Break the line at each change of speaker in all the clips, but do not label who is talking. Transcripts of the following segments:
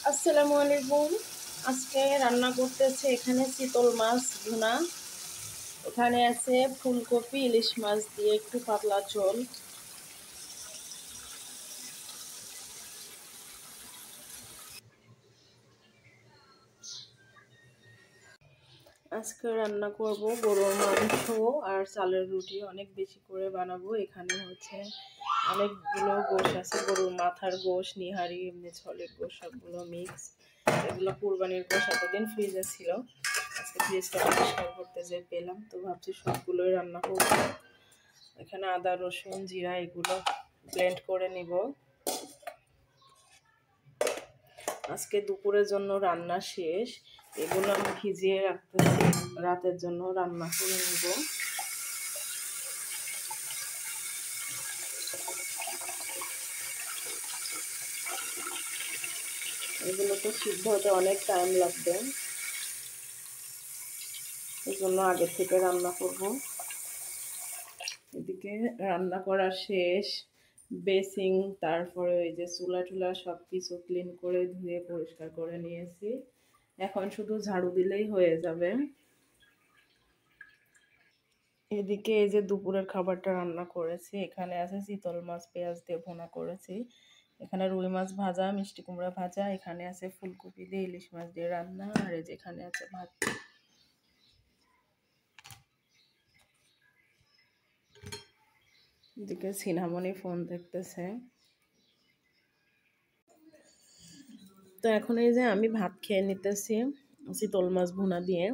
আসসালামু আলাইকুম। আজকে রান্না করতেছি এখানে চিতল মাছ ভুনা। এখানে আছে ফুলকপি ইলিশ মাছ দিয়ে একটু পাতলা ঝোল। আজকে রান্না করব গরুর মাংস আর চালের রুটি, অনেক বেশি করে বানাবো। এখানে হচ্ছে অনেকগুলো গোশ আছে, গরুর মাথার গোশ, নিহারি, এমনি ছলের গোশ, সবগুলো মিক্স। এগুলো কুরবানির গোশ, এতদিন ফ্রিজে ছিল, আজকে ফ্রিজটা পরিষ্কার করতে যেয়ে পেলাম, তো ভাবছি সবগুলোই রান্না করব। এখানে আদা রসুন জিরা এগুলো ব্লেন্ড করে নিব। আজকে দুপুরের জন্য রান্না শেষ, এগুলো আমি ভিজিয়ে রাখতেছি, রাতের জন্য রান্না করে নিব। এগুলো তো সিদ্ধ হতে অনেক টাইম লাগবে, এই জন্য আগে থেকে রান্না করব। এদিকে রান্না করা শেষ, বেসিং, তারপরে ওই যে চুলা টুলা সব কিছু ক্লিন করে ধুয়ে পরিষ্কার করে নিয়েছি। এখন শুধু ঝাড়ু দিলেই হয়ে যাবে। এদিকে এই যে দুপুরের খাবারটা রান্না করেছি, এখানে আছে চিতল মাছ পেঁয়াজ দিয়ে ভুনা করেছি, এখানে রুই মাছ ভাজা, মিষ্টি কুমড়া ভাজা, এখানে আছে ফুলকপি দিয়ে ইলিশ মাছ দিয়ে রান্না, আর এই যে এখানে আছে ভাত। এদিকে সিনহামণি ফোন দেখতেছে। তো এখন এই যে আমি ভাত খেয়ে নিতেছি চিতল মাছ ভুনা দিয়ে।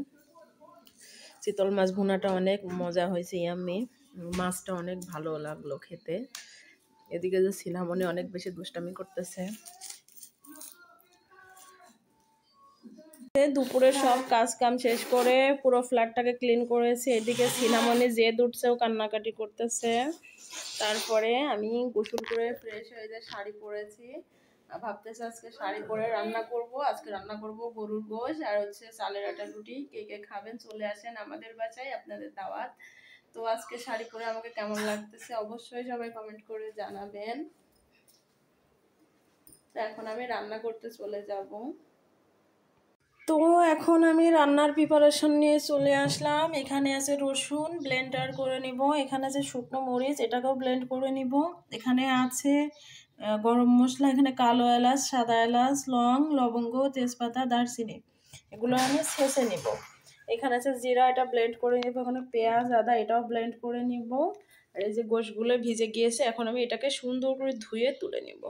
চিতল মাছ ভুনাটা অনেক মজা হয়েছে, ইয়াম্মি, মাছটা অনেক ভালো লাগলো খেতে। এদিকে যে সিনহামণি অনেক বেশি দুষ্টামি করতেছে। দুপুরে সব কাজ কাম শেষ করে পুরো ফ্ল্যাটটাকে ক্লিন করেছি। এদিকে সিনহামণি যে উঠছেও কান্নাকাটি করতেছে। তারপরে আমি গোসল করে ফ্রেশ হয়ে যে শাড়ি পরেছি, ভাবতেছি আজকে শাড়ি পরে রান্না করব। আজকে রান্না করব গরুর গোশ আর হচ্ছে চালের আটার রুটি। কে কে খাবেন চলে আসেন আমাদের বাসায়, আপনাদের দাওয়াত। তো আজকে শাড়ি পরে আমাকে কেমন লাগতেছে অবশ্যই সবাই কমেন্ট করে জানাবেন। তো এখন আমি রান্না করতে চলে যাব। তো এখন আমি রান্নার প্রিপারেশন নিয়ে চলে আসলাম। এখানে আছে রসুন, ব্লেন্ডার করে নিব। এখানে আছে শুকনো মরিচ, এটাকেও ব্লেন্ড করে নিব। এখানে আছে গরম মশলা, এখানে কালো এলাচ, সাদা এলাচ, লং, লবঙ্গ, তেজপাতা, দারচিনি, এগুলো আমি ছেঁচে নিব। এখানে আছে জিরা, এটা ব্লেন্ড করে নিব। এখানে পেঁয়াজ আদা, এটাও ব্লেন্ড করে নিব। আর এই যে গোশগুলো ভিজে গিয়েছে, এখন আমি এটাকে সুন্দর করে ধুয়ে তুলে নিব।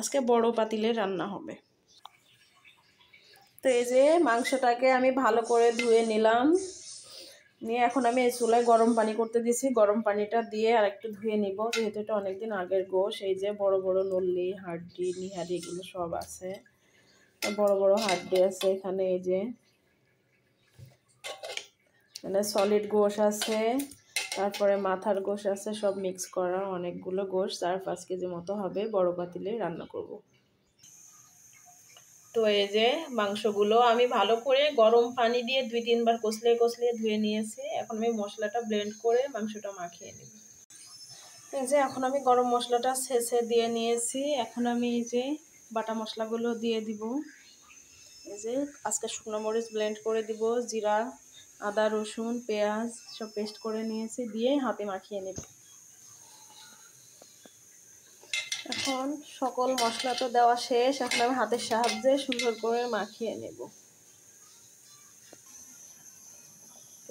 আজকে বড় পাতিলে রান্না হবে। তো এই যে মাংসটাকে আমি ভালো করে ধুয়ে নিলাম, নিয়ে এখন আমি এই চুলায় গরম পানি করতে দিয়েছি। গরম পানিটা দিয়ে আর একটু ধুয়ে নিব, যেহেতু এটা অনেকদিন আগের গোশ। এই যে বড় বড় নল্লি, হাড্ডি, নিহারি এগুলো সব আছে, বড় বড় হাড্ডি আছে এখানে। এই যে মানে সলিড গোশ আছে, তারপরে মাথার গোশ আছে, সব মিক্স করা অনেকগুলো গোশ। 4-5 কেজি মতো হবে, বড় পাতিলে রান্না করব। তো এই যে মাংসগুলো আমি ভালো করে গরম পানি দিয়ে 2-3 বার কষলে কষলে ধুয়ে নিয়েছি। এখন আমি মশলাটা ব্লেন্ড করে মাংসটা মাখিয়ে নেব। এই যে এখন আমি গরম মশলাটা ছেঁচে দিয়ে নিয়েছি। এখন আমি এই যে বাটা মশলাগুলো দিয়ে দিব। এই যে আজকে শুকনো মরিচ ব্লেন্ড করে দিব, জিরা, আদা রসুন পেঁয়াজ সব পেস্ট করে নিয়েছি, দিয়ে হাতে মাখিয়ে নেব। এখন সকল মশলা তো দেওয়া শেষ, এখন আমি হাতের সাহায্যে সুন্দর করে মাখিয়ে নেব।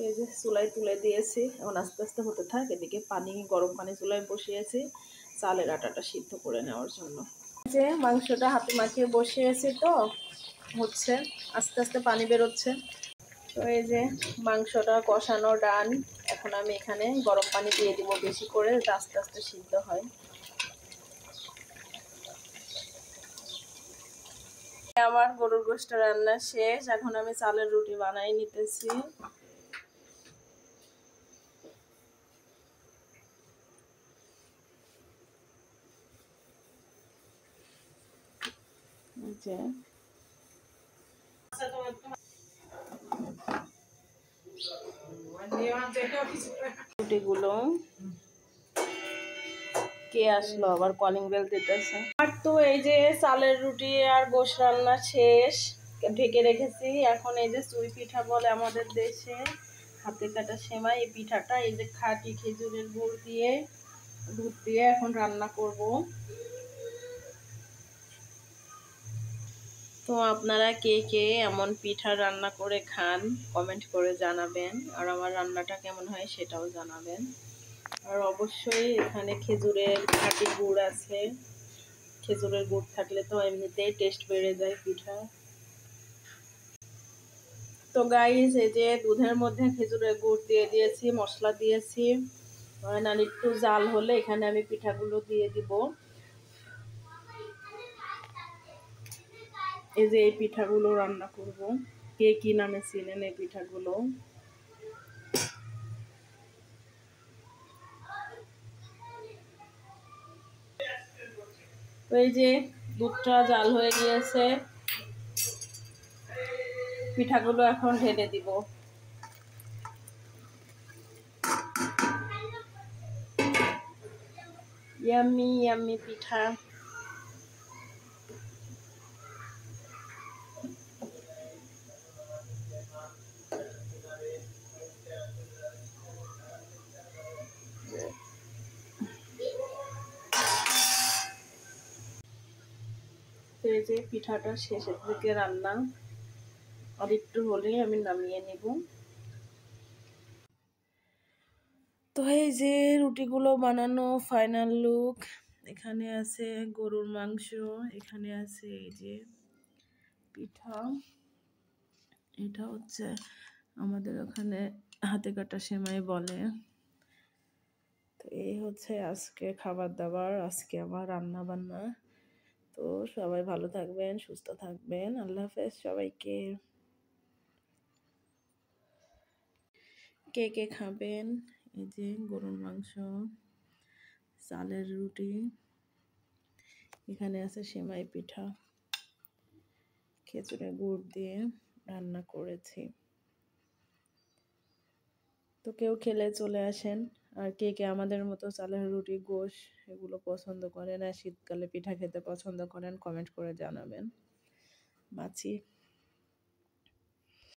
এই যে চুলায় তুলে দিয়েছি, এখন আস্তে আস্তে হতে থাক। এদিকে গরম পানি চুলায় বসিয়েছি চালের আটাটা সিদ্ধ করে নেওয়ার জন্য। যে মাংসটা হাতে মাখিয়ে বসিয়েছি, তো হচ্ছে আস্তে আস্তে পানি বেরোচ্ছে। তো এই যে মাংসটা কষানো ডান। এখন আমি এখানে গরম পানি দিয়ে দিব বেশি করে, আস্তে আস্তে সিদ্ধ হয়। আমার গরুর গোশত রান্না শেষ, এখন আমি চালের রুটি বানাই নিতেছি। যে রুটিগুলো কে আসলো আবার কলিং বেল দিতেছে। আর তো এই যে চালের রুটি আর গোশ রান্না শেষ, ঢেকে রেখেছি। এখন এই যে চুই পিঠা বলে আমাদের দেশে, হাতে কাটা সেমাই, এই পিঠাটা এই যে খাঁটি খেজুরের গুড় দিয়ে দুধ দিয়ে এখন রান্না করব। তো আপনারা কে কে এমন পিঠা রান্না করে খান কমেন্ট করে জানাবেন, আর আমার রান্নাটা কেমন হয় সেটাও জানাবেন। আর অবশ্যই এখানে খেজুরের খাঁটি গুড় আছে, খেজুরের গুড় থাকলে তো এমনিতেই টেস্ট বেড়ে যায় পিঠা। তো গাইস এই যে দুধের মধ্যে খেজুরের গুড় দিয়ে দিয়েছি, মশলা দিয়েছি, আর একটু জাল হলে এখানে আমি পিঠাগুলো দিয়ে দিব। এই যে এই পিঠাগুলো রান্না করব, কে কি নামে চিনেন এই পিঠাগুলো। তো এই যে দুধটা জাল হয়ে গিয়েছে, পিঠাগুলো এখন ঢেলে দিব। ইয়াম্মি ইয়াম্মি পিঠা। তো এই যে পিঠাটা শেষের দিকে রান্না, আর একটু হলেই আমি নামিয়ে নেব। তো এই যে রুটিগুলো বানানো ফাইনাল লুক। এখানে আছে গরুর মাংস, এখানে আছে এই যে পিঠা, এটা হচ্ছে আমাদের ওখানে হাতে কাটা সেমাই বলে। তো এই হচ্ছে আজকে খাবার দাবার, আজকে আমার রান্না বান্না। তো সবাই ভালো থাকবেন, সুস্থ থাকবেন, আল্লাহ হাফেজ সবাইকে। কে কে খাবেন, এই যে গরুর মাংস, চালের রুটি, এখানে আছে সেমাই পিঠা, খেজুরের গুড় দিয়ে রান্না করেছি। তো কেউ খেলে চলে আসেন। আর কে কে আমাদের মতো চালের রুটি গোশ এগুলো পছন্দ করেন আর শীতকালে পিঠা খেতে পছন্দ করেন কমেন্ট করে জানাবেন। বাঁচি।